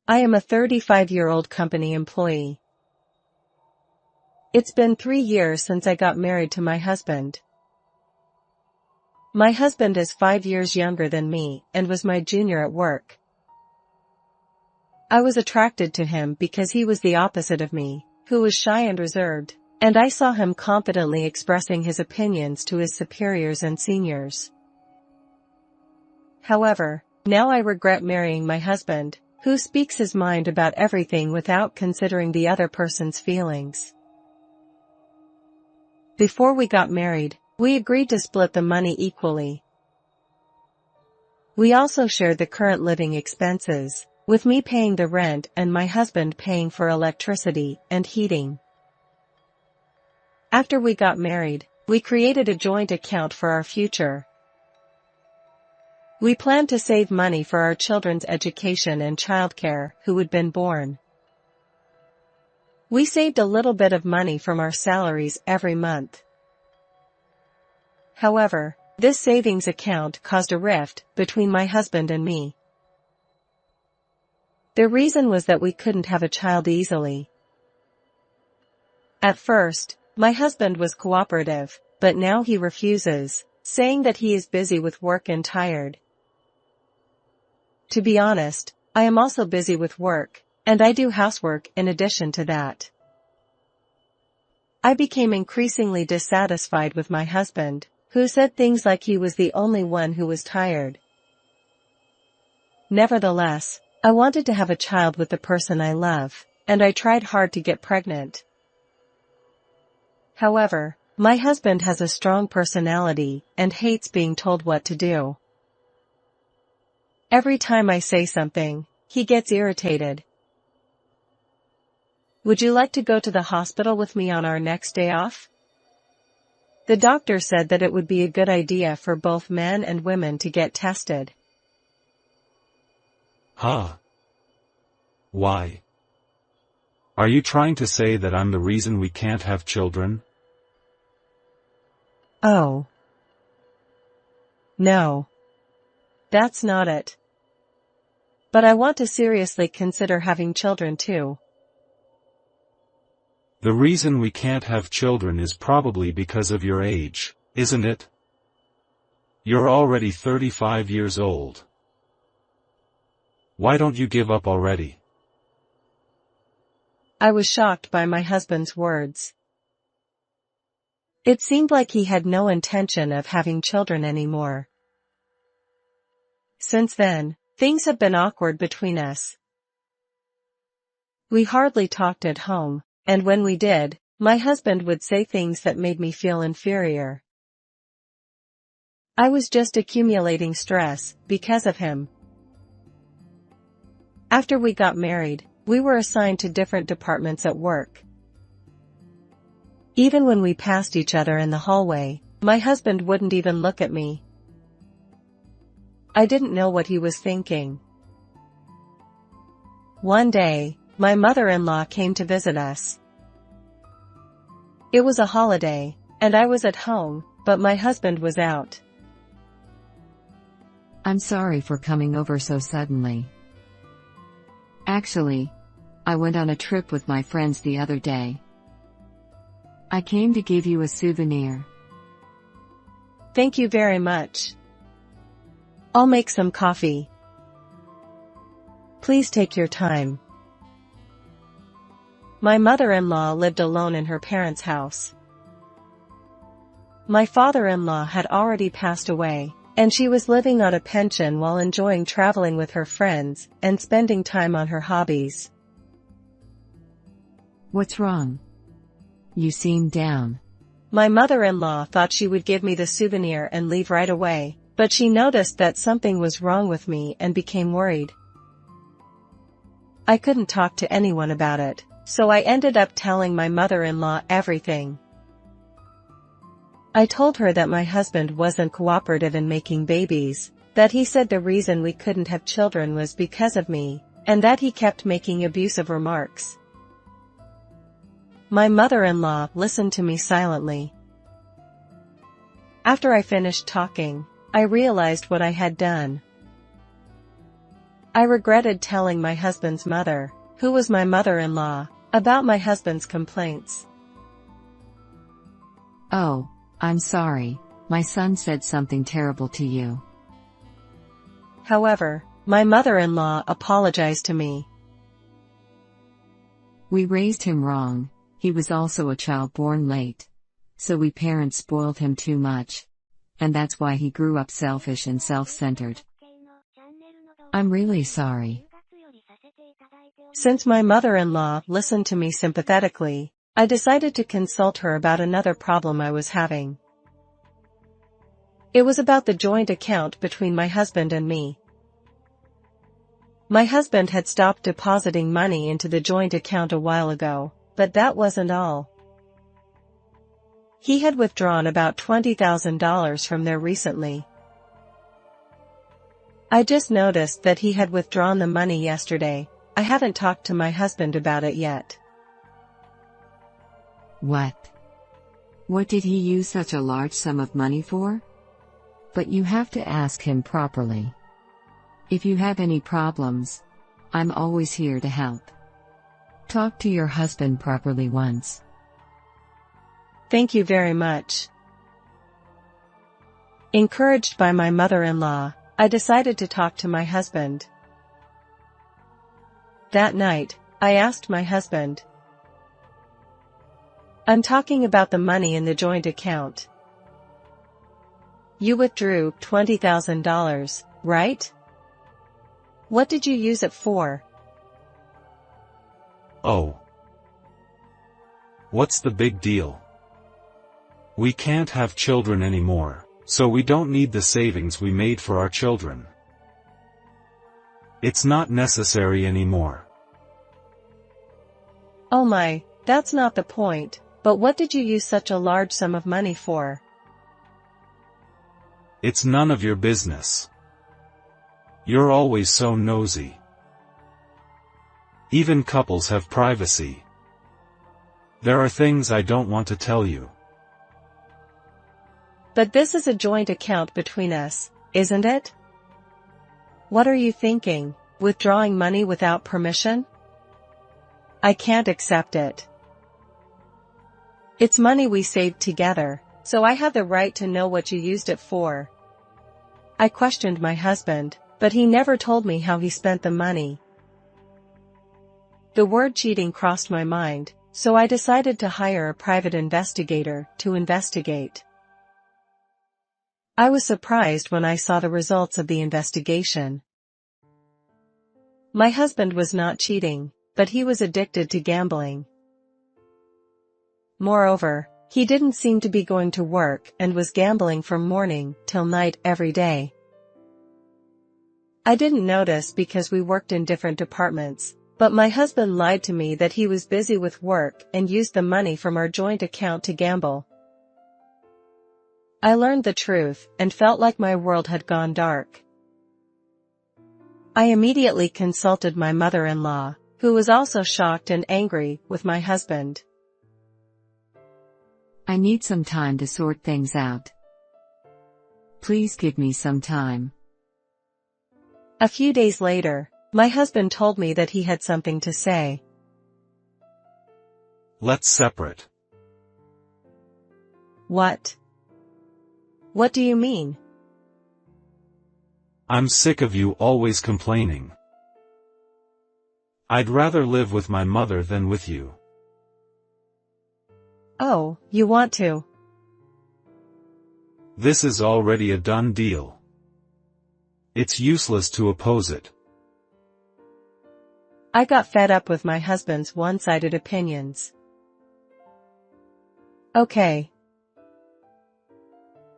I am a 35-year-old company employee. It's been 3 years since I got married to my husband. My husband is 5 years younger than me and was my junior at work. I was attracted to him because he was the opposite of me, who was shy and reserved, and I saw him confidently expressing his opinions to his superiors and seniors. However, now I regret marrying my husband, who speaks his mind about everything without considering the other person's feelings. Before we got married, we agreed to split the money equally. We also shared the current living expenses, with me paying the rent and my husband paying for electricity and heating. After we got married, we created a joint account for our future. We planned to save money for our children's education and childcare who had been born. We saved a little bit of money from our salaries every month. However, this savings account caused a rift between my husband and me. The reason was that we couldn't have a child easily. At first, my husband was cooperative, but now he refuses, saying that he is busy with work and tired. To be honest, I am also busy with work, and I do housework in addition to that. I became increasingly dissatisfied with my husband, who said things like he was the only one who was tired. Nevertheless, I wanted to have a child with the person I love, and I tried hard to get pregnant. However, my husband has a strong personality and hates being told what to do. Every time I say something, he gets irritated. Would you like to go to the hospital with me on our next day off? The doctor said that it would be a good idea for both men and women to get tested. Huh? Why? Are you trying to say that I'm the reason we can't have children? Oh. No. That's not it. But I want to seriously consider having children too. The reason we can't have children is probably because of your age, isn't it? You're already 35 years old. Why don't you give up already? I was shocked by my husband's words. It seemed like he had no intention of having children anymore. Since then, things have been awkward between us. We hardly talked at home, and when we did, my husband would say things that made me feel inferior. I was just accumulating stress because of him. After we got married, we were assigned to different departments at work. Even when we passed each other in the hallway, my husband wouldn't even look at me. I didn't know what he was thinking. One day, my mother-in-law came to visit us. It was a holiday, and I was at home, but my husband was out. I'm sorry for coming over so suddenly. Actually, I went on a trip with my friends the other day. I came to give you a souvenir. Thank you very much. I'll make some coffee. Please take your time. My mother-in-law lived alone in her parents' house. My father-in-law had already passed away, and she was living on a pension while enjoying traveling with her friends and spending time on her hobbies. What's wrong? You seem down. My mother-in-law thought she would give me the souvenir and leave right away, but she noticed that something was wrong with me and became worried. I couldn't talk to anyone about it, so I ended up telling my mother-in-law everything. I told her that my husband wasn't cooperative in making babies, that he said the reason we couldn't have children was because of me, and that he kept making abusive remarks. My mother-in-law listened to me silently. After I finished talking, I realized what I had done. I regretted telling my husband's mother, who was my mother-in-law, about my husband's complaints. Oh, I'm sorry, my son said something terrible to you. However, my mother-in-law apologized to me. We raised him wrong, he was also a child born late. So we parents spoiled him too much. And that's why he grew up selfish and self-centered. I'm really sorry. Since my mother-in-law listened to me sympathetically, I decided to consult her about another problem I was having. It was about the joint account between my husband and me. My husband had stopped depositing money into the joint account a while ago, but that wasn't all. He had withdrawn about $20,000 from there recently. I just noticed that he had withdrawn the money yesterday. I haven't talked to my husband about it yet. What? What did he use such a large sum of money for? But you have to ask him properly. If you have any problems, I'm always here to help. Talk to your husband properly once. Thank you very much. Encouraged by my mother-in-law, I decided to talk to my husband. That night, I asked my husband. I'm talking about the money in the joint account. You withdrew $20,000, right? What did you use it for? Oh. What's the big deal? We can't have children anymore, so we don't need the savings we made for our children. It's not necessary anymore. Oh my, that's not the point, but what did you use such a large sum of money for? It's none of your business. You're always so nosy. Even couples have privacy. There are things I don't want to tell you. But this is a joint account between us, isn't it? What are you thinking, withdrawing money without permission? I can't accept it. It's money we saved together, so I have the right to know what you used it for. I questioned my husband, but he never told me how he spent the money. The word cheating crossed my mind, so I decided to hire a private investigator to investigate. I was surprised when I saw the results of the investigation. My husband was not cheating, but he was addicted to gambling. Moreover, he didn't seem to be going to work and was gambling from morning till night every day. I didn't notice because we worked in different departments, but my husband lied to me that he was busy with work and used the money from our joint account to gamble. I learned the truth and felt like my world had gone dark. I immediately consulted my mother-in-law, who was also shocked and angry with my husband. I need some time to sort things out. Please give me some time. A few days later, my husband told me that he had something to say. Let's separate. What? What do you mean? I'm sick of you always complaining. I'd rather live with my mother than with you. Oh, you want to? This is already a done deal. It's useless to oppose it. I got fed up with my husband's one-sided opinions. Okay.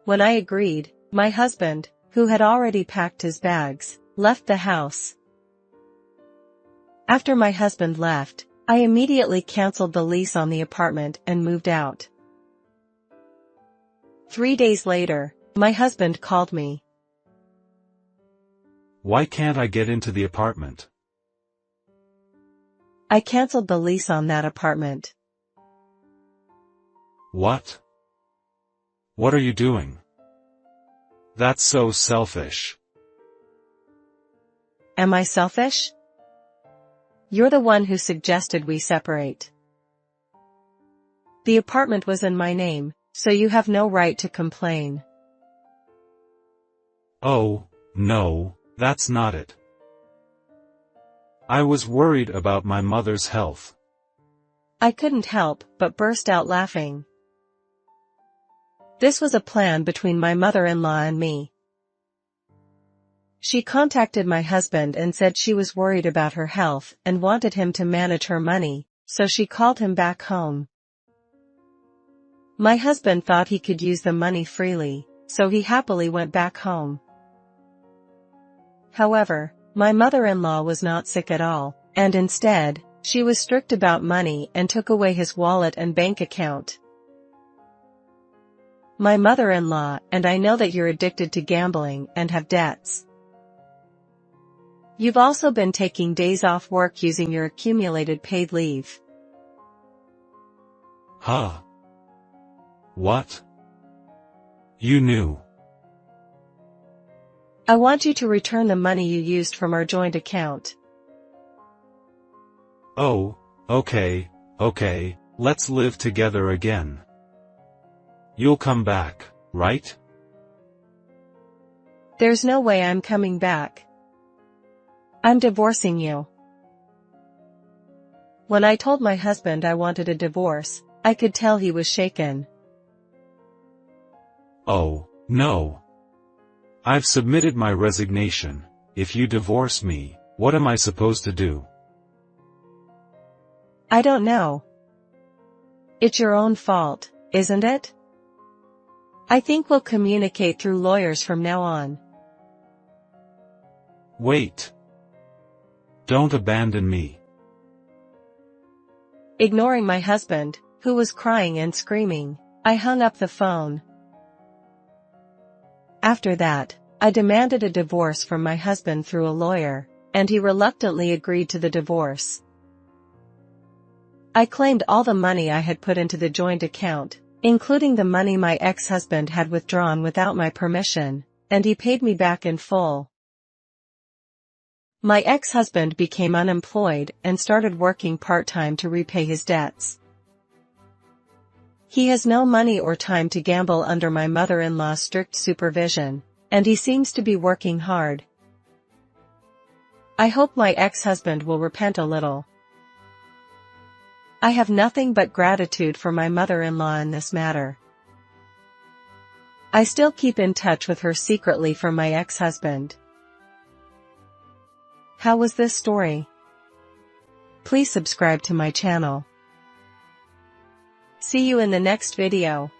When I agreed, my husband, who had already packed his bags, left the house. After my husband left, I immediately canceled the lease on the apartment and moved out. 3 days later, my husband called me. Why can't I get into the apartment? I canceled the lease on that apartment. What? What are you doing? That's so selfish. Am I selfish? You're the one who suggested we separate. The apartment was in my name, so you have no right to complain. Oh, no, that's not it. I was worried about my mother's health. I couldn't help but burst out laughing. This was a plan between my mother-in-law and me. She contacted my husband and said she was worried about her health and wanted him to manage her money, so she called him back home. My husband thought he could use the money freely, so he happily went back home. However, my mother-in-law was not sick at all, and instead, she was strict about money and took away his wallet and bank account. My mother-in-law and I know that you're addicted to gambling and have debts. You've also been taking days off work using your accumulated paid leave. Huh? What? You knew. I want you to return the money you used from our joint account. Oh, okay, let's live together again. You'll come back, right? There's no way I'm coming back. I'm divorcing you. When I told my husband I wanted a divorce, I could tell he was shaken. Oh, no. I've submitted my resignation. If you divorce me, what am I supposed to do? I don't know. It's your own fault, isn't it? I think we'll communicate through lawyers from now on. Wait. Don't abandon me. Ignoring my husband, who was crying and screaming, I hung up the phone. After that, I demanded a divorce from my husband through a lawyer, and he reluctantly agreed to the divorce. I claimed all the money I had put into the joint account, including the money my ex-husband had withdrawn without my permission, and he paid me back in full. My ex-husband became unemployed and started working part-time to repay his debts. He has no money or time to gamble under my mother-in-law's strict supervision, and he seems to be working hard. I hope my ex-husband will repent a little. I have nothing but gratitude for my mother-in-law in this matter. I still keep in touch with her secretly from my ex-husband. How was this story? Please subscribe to my channel. See you in the next video.